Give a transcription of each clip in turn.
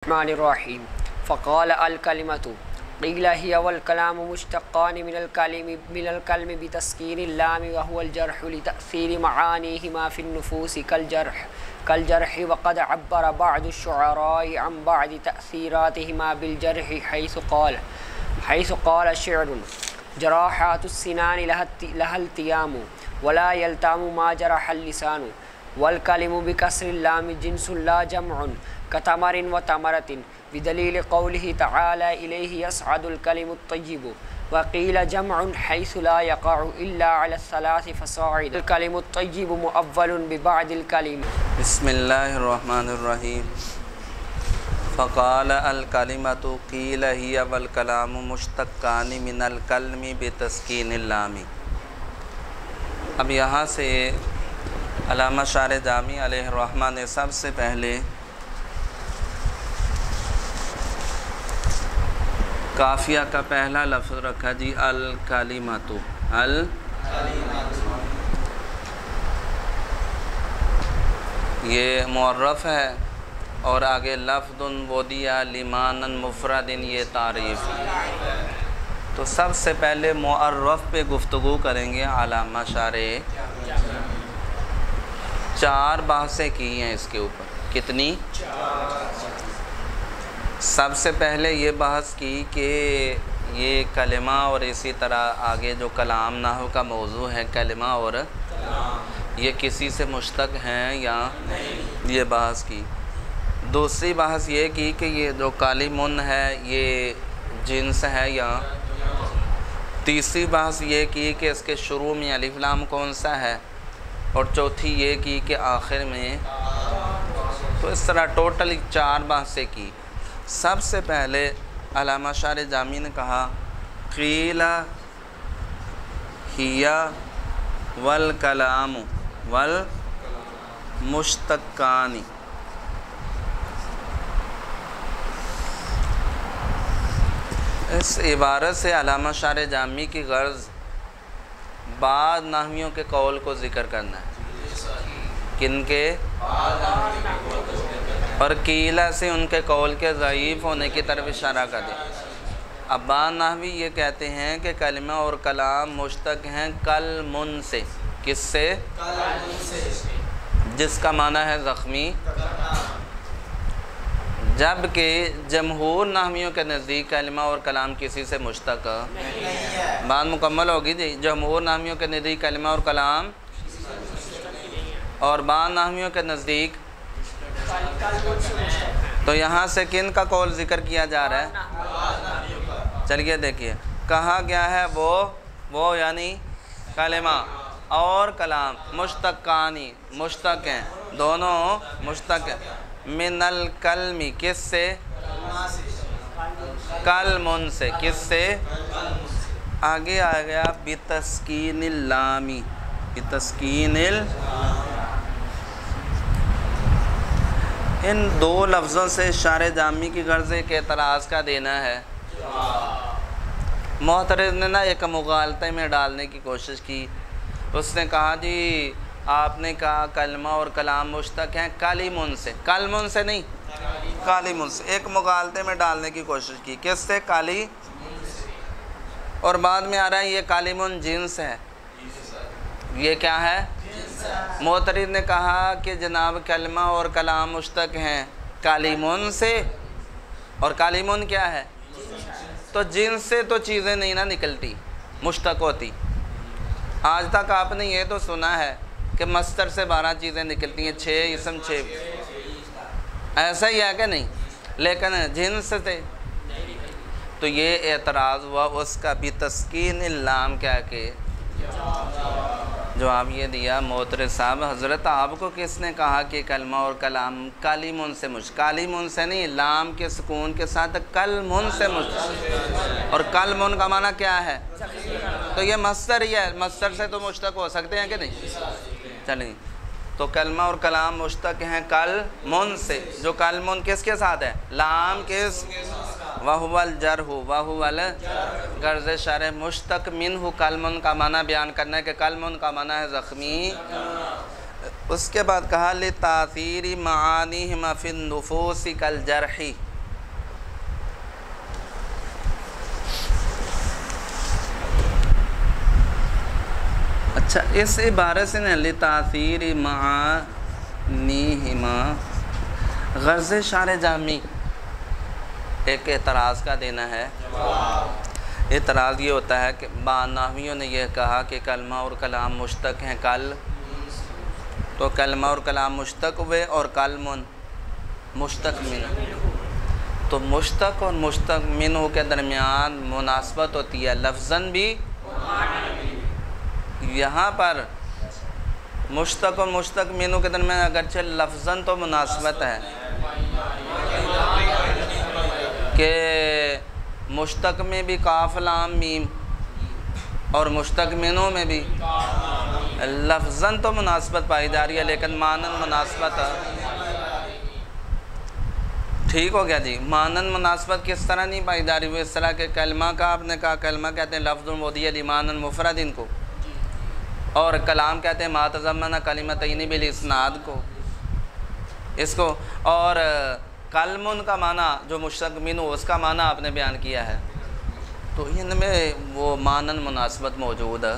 الرحمن الرحیم فقال الکلمۃ قیل هي والکلام مشتقان من الکلم بتسکین اللام وهو الجرح لتأثیر معانیهما في النفوس كالجرح وقد عبر بعض الشعراء عن بعض تأثیراتهما بالجرح حيث قال شعر جراحات السنان لها التیام ولا يلتام ما جرح اللسان والکلم بکسر اللام جنس لا جمع كتمر وتمرة بدليل قوله تعالى إليه يصعد الكلم الطيب وقيل جمع حيث لا يقع إلا على الثلاث فصاعد الكلم الطيب مؤول ببعض الكلم. بسم الله الرحمن الرحيم. فقال الكلمة قيل هي والكلام مشتقان من الكلم بتسکین اللام. اب یہاں سے علامہ شارح جامی علیہ الرحمہ نے سب سے پہلے قافیہ کا پہلا لفظ رکھا جی الکلمۃ. یہ معرف ہے اور آگے لفظ وہ دیا لمانا مفرد یہ تعریف. تو سب سے پہلے معرف پہ گفتگو کریں گے علامہ شارح. چار بحثیں کی ہیں اس کے اوپر. کتنی؟ سب سے پہلے یہ بحث کی کہ یہ کلمہ اور اسی طرح آگے جو کلام نحو کا موضوع ہے کلمہ اور یہ کسی سے مشتق ہیں یا یہ بحث کی. دوسری بحث یہ کی کہ یہ جو کالمن ہے یہ جنس ہے یا. تیسری بحث یہ کی کہ اس کے شروع میں الف لام کون سا ہے. اور چوتھی یہ کی کہ آخر میں. تو اس طرح ٹوٹل 4 بحثیں کی. سب سے پہلے علامہ شارح جامی نے کہا قیل ہی والکلام والمشتقان. اس عبارت سے علامہ شارح جامی کی غرض بعض نحویوں کے قول کو ذکر کرنا ہے. کن کے؟ اور قیلہ سے ان کے قول کے ضعیف ہونے کی طرف اشارہ کر دیا. اب بعض نحوی یہ کہتے ہیں کہ کلمہ اور کلام مشتق ہیں کلمن سے. کس سے؟ جس کا معنی ہے زخمی. جبکہ جمہور نحویوں کے نزدیک کلمہ اور کلام کسی سے مشتق. بات مکمل ہوگی جی. جمہور نحویوں کے نزدیک کلمہ اور کلام اور بعض نحویوں کے نزدیک. تو یہاں سے کن کا قول ذکر کیا جا رہا ہے؟ چلیے دیکھیے کہا گیا ہے وہ یعنی کلمہ اور کلام مشتقانی مشتق ہیں. دونوں مشتق ہیں. من الکلمی کس سے؟ کلمن سے. کس سے؟ آگے آ گیا بتسکین اللامی. بتسکین ان 2 لفظوں سے شارح جامی کی غرض ایک اعتراض کا دینا ہے. معترض نے نا ایک مغالطے میں ڈالنے کی کوشش کی. اس نے کہا جی آپ نے کہا کلمہ اور کلام مشتق ہیں کالمن سے. کلمن سے نہیں کالمن سے. ایک مغالطے میں ڈالنے کی کوشش کی. کس سے؟ کالی. اور بعد میں آ رہا ہے یہ کالمن جنس ہے. یہ کیا ہے؟ معترض نے کہا کہ جناب کلمہ اور کلام مشتق ہیں کالمن سے. اور کالمن کیا ہے؟ تو جنس سے تو چیزیں نہیں نہ نکلتی مشتق ہوتی. آج تک آپ نے یہ تو سنا ہے کہ مصدر سے 12 چیزیں نکلتی ہیں. 6 اسم 6. ایسا ہی ہے کہ نہیں؟ لیکن جنس سے تو یہ اعتراض ہوا. اس کا بھی تسکین اللام کیا کہ جواب یہ دیا معترض صاحب حضرت آپ کو کس نے کہا کہ کلمہ اور کلام کالمن سے کالمن سے نہیں لام کے سکون کے ساتھ کلمن سے اور کلمن کا معنی کیا ہے؟ تو یہ مصدر ہی ہے. مصدر سے تو مشتق ہو سکتے ہیں کہ نہیں؟ چلیں تو کلمہ اور کلام مشتق ہیں کلمن سے. جو کلمن کس کے ساتھ ہے؟ لام کس؟ وَهُوَ الْجَرْحُ وَهُوَ الْغرض شرح مشتق منہ کلمن کا معنی بیان کرنا ہے کہ کلمن کا معنی ہے زخمی. اس کے بعد کہا لِتَأْثِيرِ مَعَانِهِمَا فِي النُّفُوسِ كَالْجَرْحِ اچھا اس عبارت سے لتاثیر معانیہما غرض شارح جامی ایک اعتراض کا دینا ہے۔ اعتراض یہ ہوتا ہے کہ نحویوں نے یہ کہا کہ کلمہ اور کلام مشتق ہیں کل، تو کلمہ اور کلام مشتق ہوئے اور کلم مشتق من، تو مشتق اور مشتق منہ کے درمیان مناسبت ہوتی ہے لفظاً بھی، یہاں پر مشتق اور مشتق منہ کے درمیان اگرچہ لفظاً تو مناسبت ہے کہ مشتق میں بھی کاف لام میم اور مشتق منہ میں بھی لفظاً تو مناسبت پائی جا رہی ہے لیکن معنن مناسبت ٹھیک ہو گیا جی۔ معنن مناسبت کس طرح نہیں پائی جا رہی؟ وہ اس طرح کہ کلمہ کا آپ نے کہا کلمہ کہتے ہیں لفظ ودیہ لمعنن مفرد ان کو، اور کلام کہتے ہیں ما تضمن کلمتین بالاسناد کو اس کو، اور کلمن کا معنی جو مشتق منہ اس کا معنی آپ نے بیان کیا ہے، تو ان میں وہ معنن مناسبت موجود ہے،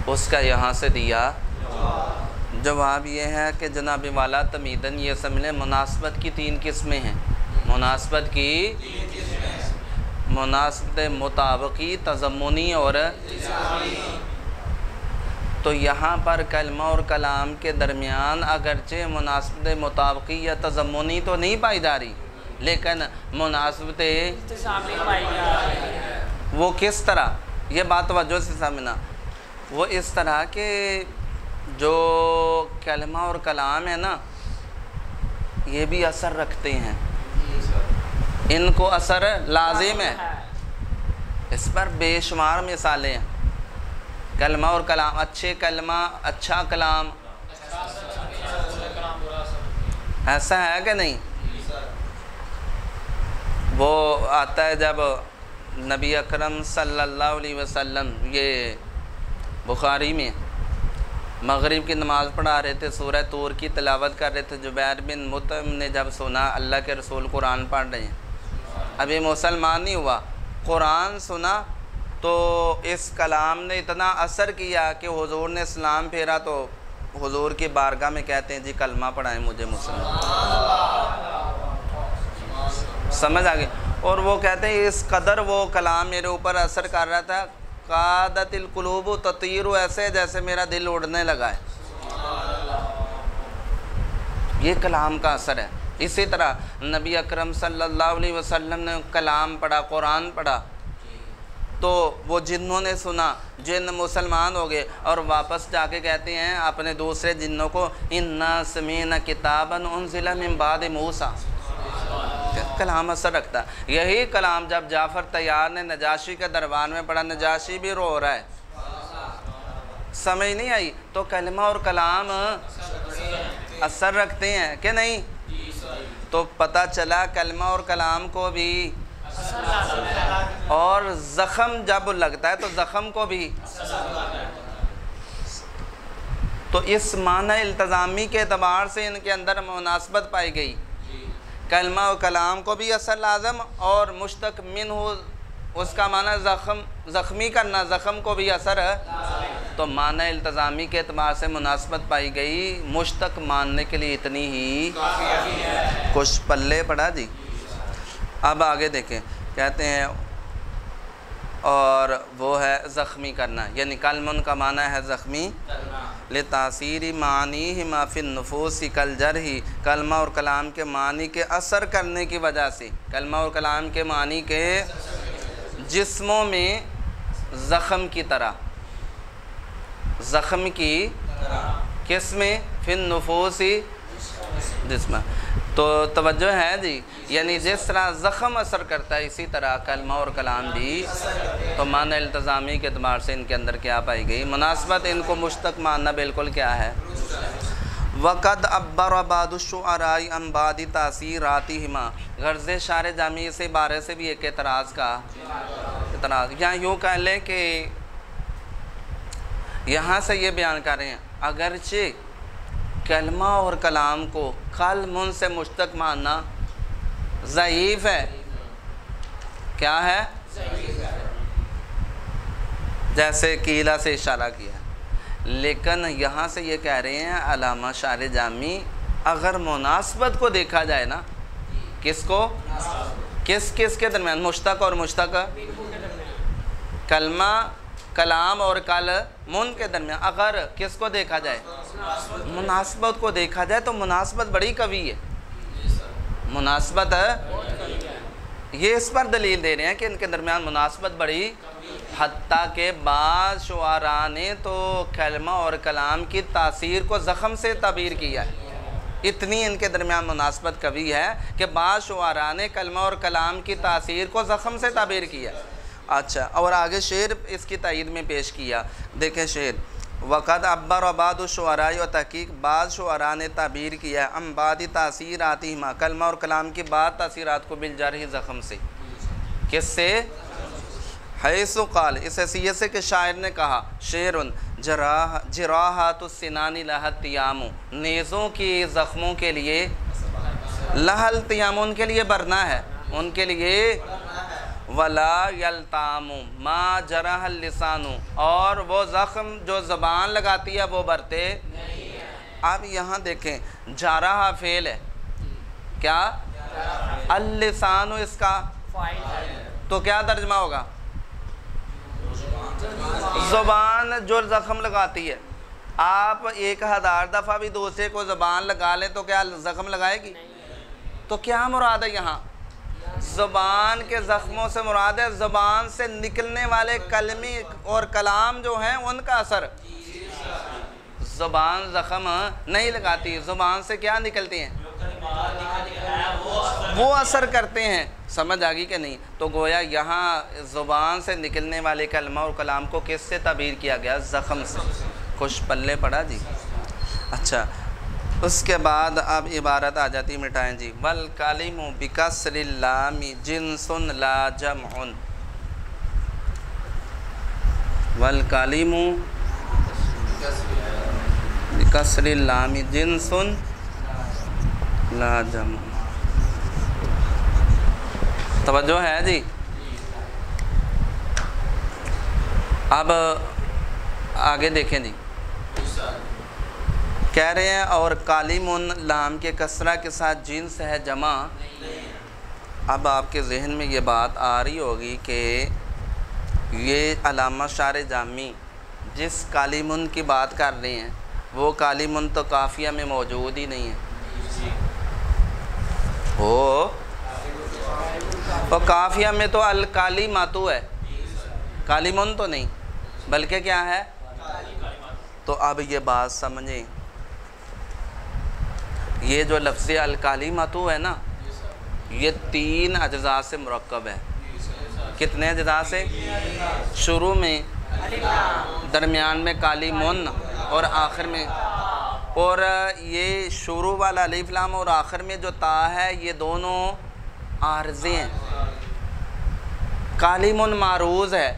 اس کا یہاں سے دیا جواب یہ ہے کہ جناب والا تمیدن یہ سمجھیں مناسبت کی 3 قسمیں ہیں، مناسبت کی مناسبت مطابقی، تضمنی اور تو یہاں پر کلمہ اور کلام کے درمیان اگرچہ مناسبت مطابقی یا تضمنی تو نہیں پائی جا رہی لیکن مناسبت وہ کس طرح، یہ بات توجہ سے سمجھنا، وہ اس طرح کہ جو کلمہ اور کلام ہے نا یہ بھی اثر رکھتے ہیں، ان کو اثر لازم ہے، اس پر بے شمار مثالیں ہیں۔ کلمہ اور کلام، اچھے کلمہ اچھا کلام، ایسا ہے کہ نہیں؟ وہ آتا ہے جب نبی اکرم صلی اللہ علیہ وسلم یہ بخاری میں مغرب کی نماز پڑھا رہے تھے، سورہ طور کی تلاوت کر رہے تھے، جبیر بن مطعم نے جب سنا اللہ کے رسول قرآن پڑھ رہے ہیں، ابھی مسلمان نہیں ہوا، قرآن سنا تو اس کلام نے اتنا اثر کیا کہ حضور نے اسلام پھیرا تو حضور کی بارگاہ میں کہتے ہیں جی کلمہ پڑھائیں مجھے مسلمان، سمجھ آگے، اور وہ کہتے ہیں اس قدر وہ کلام میرے اوپر اثر کر رہا تھا قادت القلوب تطیر، ایسے جیسے میرا دل اڑنے لگا ہے، یہ کلام کا اثر ہے۔ اسی طرح نبی اکرم صلی اللہ علیہ وسلم نے کلام پڑھا، قرآن پڑھا تو وہ جنوں نے سنا، جن مسلمان ہو گئے اور واپس جا کے کہتے ہیں اپنے دوسرے جنوں کو اِنَّا سَمِعْنَا كِتَابًا أُنزِلَ مِن بَعْدِ مُوسَىٰ، کلام اثر رکھتا ہے۔ یہی کلام جب جعفر طیار نے نجاشی کے دربار میں پڑھا، نجاشی بھی رو رہا ہے، سمجھ نہیں آئی؟ تو کلمہ اور کلام اثر رکھتے ہیں کہ نہیں؟ تو پتہ چلا کلمہ اور کلام کو بھی، اور زخم جب لگتا ہے تو زخم کو بھی، تو اس معنی التزامی کے اعتبار سے ان کے اندر مناسبت پائی گئی، کلمہ و کلام کو بھی اثر لازم اور مشتق منہ اس کا معنی زخمی کرنا، زخم کو بھی اثر ہے، تو معنی التزامی کے اعتبار سے مناسبت پائی گئی، مشتق ماننے کے لیے اتنی ہی کچھ پلے پڑا جی۔ اب آگے دیکھیں، کہتے ہیں اور وہ ہے زخمی کرنا، یعنی کلمن کا معنی ہے زخمی، لتاثیر معانیہما فی النفوس کالجرح، کلمہ اور کلام کے معنی کے اثر کرنے کی وجہ سے، کلمہ اور کلام کے معنی کے جسموں میں زخم کی طرح، زخم کی کس میں؟ فی النفوس جسم، تو توجہ ہے جی، یعنی جس طرح زخم اثر کرتا ہے اسی طرح کلمہ اور کلام بھی، تو معنی التزامی کے اعتبار سے ان کے اندر کیا پائی گئی؟ مناسبت، ان کو مشتق ماننا بالکل کیا ہے؟ وَقَدْ عَبَّرَ بَعْضُ الشُّعَرَاءِ عَنْ بَعْضِ تَأْثِيرَاتِهِمَا، غرض شارح جامی اس عبارے سے بھی ایک اعتراض کا اعتراض، یا یوں کہہ لیں کہ یہاں سے یہ بیان کر رہے ہیں اگرچہ کلمہ اور کلام کو کلمن سے مشتق ماننا ضعیف ہے، کیا ہے؟ جیسے قیلہ سے اشارہ کیا ہے، لیکن یہاں سے یہ کہہ رہے ہیں علامہ شاعر جامی اگر مناسبت کو دیکھا جائے نا، کس کو، کس کس کے درمیان، مشتق اور مشتق، کلمہ کلام اور کلمون کے درمیان، اگر کس کو دیکھا جائے، مناسبت کو دیکھا جائے تو مناسبت بڑی قوی ہے، مناسبت یہ اس پر دلیل دے رہے ہیں کہ ان کے درمیان مناسبت بڑی، حتیٰ کہ بعض شعراء نے تو کلمہ اور کلام کی تاثیر کو زخم سے تعبیر کیا ہے، اتنی ان کے درمیان مناسبت قوی ہے کہ بعض شعراء نے کلمہ اور کلام کی تاثیر کو زخم سے تعبیر کیا ہے۔ اچھا، اور آگے شعر اس کی تائید میں پیش کیا، دیکھیں شعر، وقد عبر بعض الشعراء، و تحقیق بعض شعراء نے تعبیر کیا ہے، ام بعض تاثیراتہما، کلمہ اور کلام کی بعض تاثیرات کو بالجرح زخم سے، کس سے، حیث قال، اس حیثیت سے کہ شاعر نے کہا، شعرٌ جراحات السنان لہا التیام، نیزوں کی زخموں کے لیے، لہا التیام، ان کے لیے برنا ہے، ان کے لیے، ولا یلتام ما جرح اللسان، اور وہ زخم جو زبان لگاتی ہے وہ برتے نہیں ہیں۔ اب یہاں دیکھیں جرح فعل ہے، کیا، اللسان اس کا تو کیا ترجمہ ہوگا، زبان جو زخم لگاتی ہے، آپ 1000 دفعہ بھی دوسرے کو زبان لگا لیں تو کیا زخم لگائے گی، تو کیا مراد ہے یہاں، زبان کے زخموں سے مراد ہے زبان سے نکلنے والے کلمی اور کلام جو ہیں ان کا اثر، زبان زخم نہیں لگاتی، زبان سے کیا نکلتی ہیں، وہ اثر کرتے ہیں، سمجھ آگی کہ نہیں، تو گویا یہاں زبان سے نکلنے والے کلمہ اور کلام کو کس سے تعبیر کیا گیا، زخم سے، خوش پلے پڑا جی۔ اچھا، اس کے بعد اب عبارت آ جاتی مٹائیں جی، والکلم بکسر اللام جنس لا جمع، والکلم بکسر اللام جنس لا جمع، توجہ ہے جی۔ اب آگے دیکھیں جی، کہہ رہے ہیں اور کالمون لام کے کسرہ کے ساتھ جنس ہے جمع۔ اب آپ کے ذہن میں یہ بات آ رہی ہوگی کہ یہ علامہ شاعر جامی جس کالمون کی بات کر رہے ہیں وہ کالمون تو قافیہ میں موجود ہی نہیں ہے، وہ قافیہ میں تو الکالیماتو ہے، کالمون تو نہیں بلکہ کیا ہے، تو اب یہ بات سمجھیں، یہ جو لفظ الکالیماتو ہے نا، یہ 3 اجزاء سے مرکب ہے، کتنے اجزاء سے، شروع میں، درمیان میں کالیمون اور آخر میں، اور یہ شروع والا الف لام اور آخر میں جو تا ہے یہ دونوں عارضے ہیں، کالیمون معروض ہے،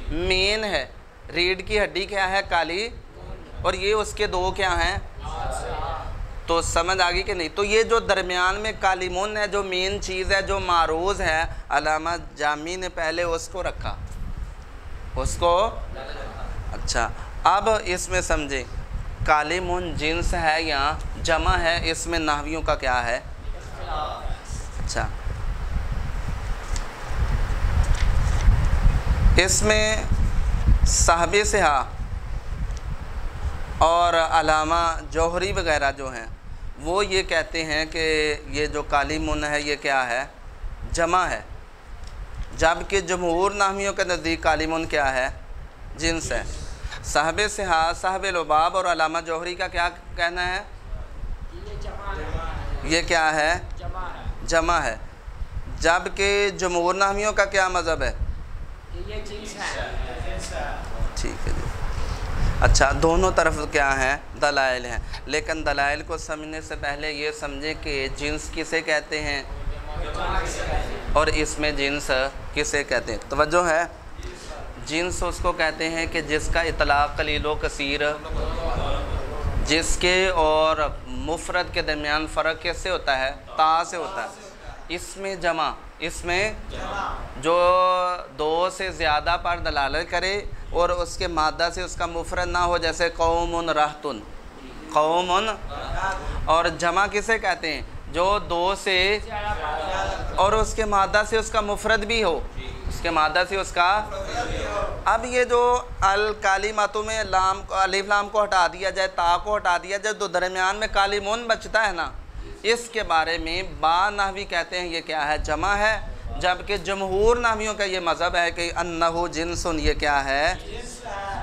مین ہے، ریڑھ کی ہڈی کیا ہے، کالی، اور یہ اس کے 2 کیا ہیں، تو سمجھ آگی کہ نہیں، تو یہ جو درمیان میں کالیمون ہے، جو مین چیز ہے، جو معروض ہے، علامہ جامی نے پہلے اس کو رکھا، اس کو، اچھا، اب اس میں سمجھیں کالیمون جنس ہے یا جمع ہے، اس میں نحویوں کا کیا ہے، اچھا، اس میں صاحب صحا اور علامہ جوہری وغیرہ جو ہیں وہ یہ کہتے ہیں کہ یہ جو کالیمون ہے یہ کیا ہے، جمع ہے، جبکہ جمہور نحویوں کے نزدیک کالیمون کیا ہے، جنس ہے۔ صاحب صحا، صاحب لباب اور علامہ جوہری کا کیا کہنا ہے، یہ کیا ہے، جمع ہے، جبکہ جمہور نحویوں کا کیا مذہب ہے، ٹھیک ہے جی۔ اچھا، دونوں طرف کیا ہیں، دلائل ہیں، لیکن دلائل کو سمجھنے سے پہلے یہ سمجھیں کہ جنس کسے کہتے ہیں اور اس میں جنس کسے کہتے ہیں، توجہ ہے، جنس اس کو کہتے ہیں کہ جس کا اطلاق قلیل و کثیر، جس کے اور مفرد کے درمیان فرق کیسے ہوتا ہے، تا سے ہوتا ہے، اس میں جمع، اس میں جو دو سے زیادہ پر دلالت کرے اور اس کے مادہ سے اس کا مفرد نہ ہو، جیسے قوم رہتن، قوم، اور جمع کسے کہتے ہیں؟ جو دو سے اور اس کے مادہ سے اس کا مفرد بھی ہو، اس کے مادہ سے اس کا۔ اب یہ جو الکلماتوں میں لام، الف لام کو ہٹا دیا جائے، تا کو ہٹا دیا جائے، تو درمیان میں کالمون بچتا ہے نا، اس کے بارے میں با نحوی کہتے ہیں یہ کیا ہے؟ جمع ہے، جبکہ جمہور نحویوں کا یہ مذہب ہے کہ انہو جنسن، یہ کیا ہے؟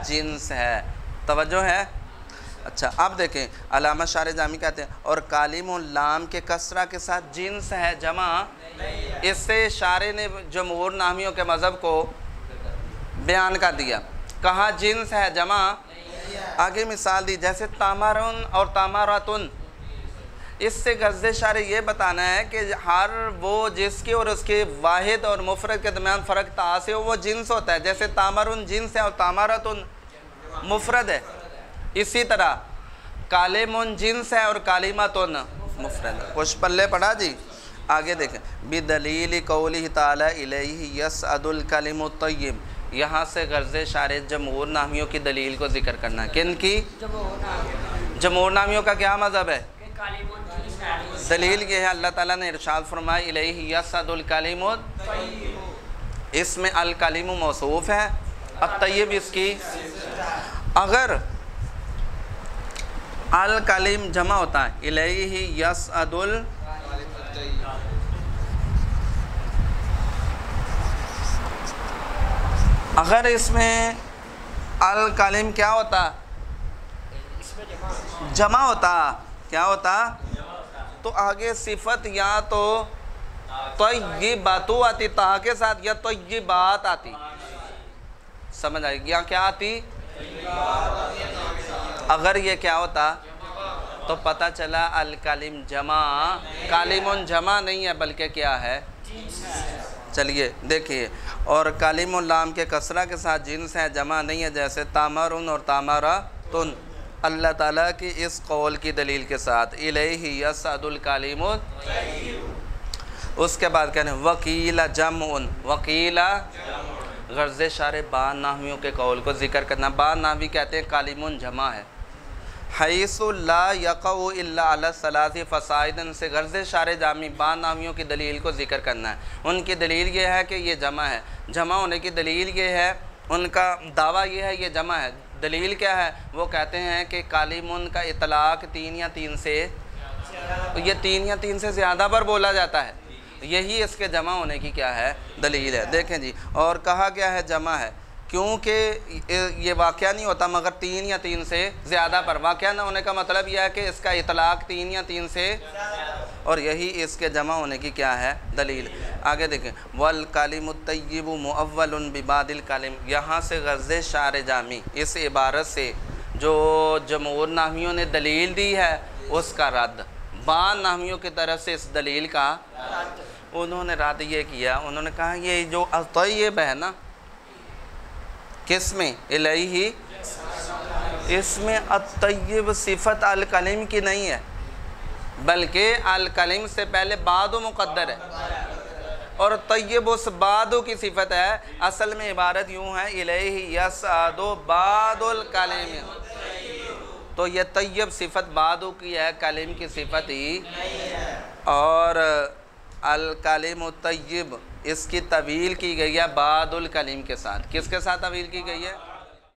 جنس ہے۔ توجہ ہے؟ اچھا اب دیکھیں علامہ شارح جامی کہتے ہیں اور کالم لام کے کسرہ کے ساتھ جنس ہے، جمع۔ اس سے شارح نے جمہور نحویوں کے مذہب کو بیان کر دیا، کہا جنس ہے، جمع۔ آگے مثال دی جیسے تامرن اور تامراتن، اس سے غرض شارح یہ بتانا ہے کہ ہر وہ جس کے اور اس کے واحد اور مفرد کے درمیان فرق تا سے ہو، وہ جنس ہوتا ہے۔ جیسے تامرن جنس ہے اور تامراتن مفرد ہے، اسی طرح کالمون جنس ہے اور کالماتن مفرد ہے۔ کچھ پلے پڑھا جی؟ آگے دیکھیں بدلیل قولہ تعالی الیہ یصعد الکلم الطیب، یہاں سے غرض شارح جمہور نحویوں کی دلیل کو ذکر کرنا ہے۔ کن کی؟ جمہور نحویوں کا کیا مذہب ہے؟ دلیل یہ ہے اللہ تعالیٰ نے ارشاد فرمایا الیہ یصعد الکلم الطیب، اس میں الکلم موصوف ہے، الطیب اس کی۔ اگر الکلم جمع ہوتا ہے الیہ یصعد اگر اس میں الکلم کیا ہوتا؟ جمع ہوتا، کیا ہوتا؟ تو آگے صفت یا تو طیباتو آتی، تا کے ساتھ، یا طیبات آتی، سمجھ آئے گی؟ یا کیا آتی؟ اگر یہ کیا ہوتا تو پتہ چلا الکلم جمع، کالمون جمع نہیں ہے بلکہ کیا ہے؟ چلیے دیکھیے، اور کالم لام کے کسرہ کے ساتھ جنس ہے، جمع نہیں ہے، جیسے تامرن اور تامراتن۔ اللہ تعالیٰ کی اس قول کی دلیل کے ساتھ الیہ یصعد الکلم الطیب، اس کے بعد کہنے وکیل جمع، وکیل غرض شارح با نحویوں کے قول کو ذکر کرنا۔ با نحوی کہتے ہیں کالمون جمع ہے، حیث لا یقع الا علی الثلاث فصاعدا، سے غرض شارح جامی با نحویوں کی دلیل کو ذکر کرنا ہے۔ ان کی دلیل یہ ہے کہ یہ جمع ہے، جمع ہونے کی دلیل یہ ہے، ان کا دعویٰ یہ ہے یہ جمع ہے۔ دلیل کیا ہے؟ وہ کہتے ہیں کہ کالمون کا اطلاق تین یا تین سے، یہ تین یا تین سے زیادہ پر بولا جاتا ہے، یہی اس کے جمع ہونے کی کیا ہے؟ دلیل ہے۔ دیکھیں جی، اور کہا گیا ہے جمع ہے کیونکہ یہ واقعہ نہیں ہوتا مگر تین یا تین سے زیادہ پر۔ واقعہ نہ ہونے کا مطلب یہ ہے کہ اس کا اطلاق تین یا تین سے، اور یہی اس کے جمع ہونے کی کیا ہے؟ دلیل۔ آگے دیکھیں والکلم الطیب مؤول ببعض الکلم، یہاں سے غرض شارح جامی اس عبارت سے جو جمہور نحویوں نے دلیل دی ہے اس کا رد، با نحویوں کی طرف سے اس دلیل کا انہوں نے رد یہ کیا، انہوں نے کہا یہ جو الطیب ہے نا، کس میں؟ الیہ، اس میں الطیب صفت الکلم کی نہیں ہے بلکہ الکلم سے پہلے بعد مقدر ہے، اور طیب اس بعد کی صفت ہے۔ اصل میں عبارت یوں ہے الیہ یصعد بعد الکلم، تو یہ طیب صفت بعد کی ہے، کلم کی صفت ہی، اور الکلم الطیب اس کی طویل کی گئی ہے بعد الکلم کے ساتھ۔ کس کے ساتھ طویل کی گئی ہے؟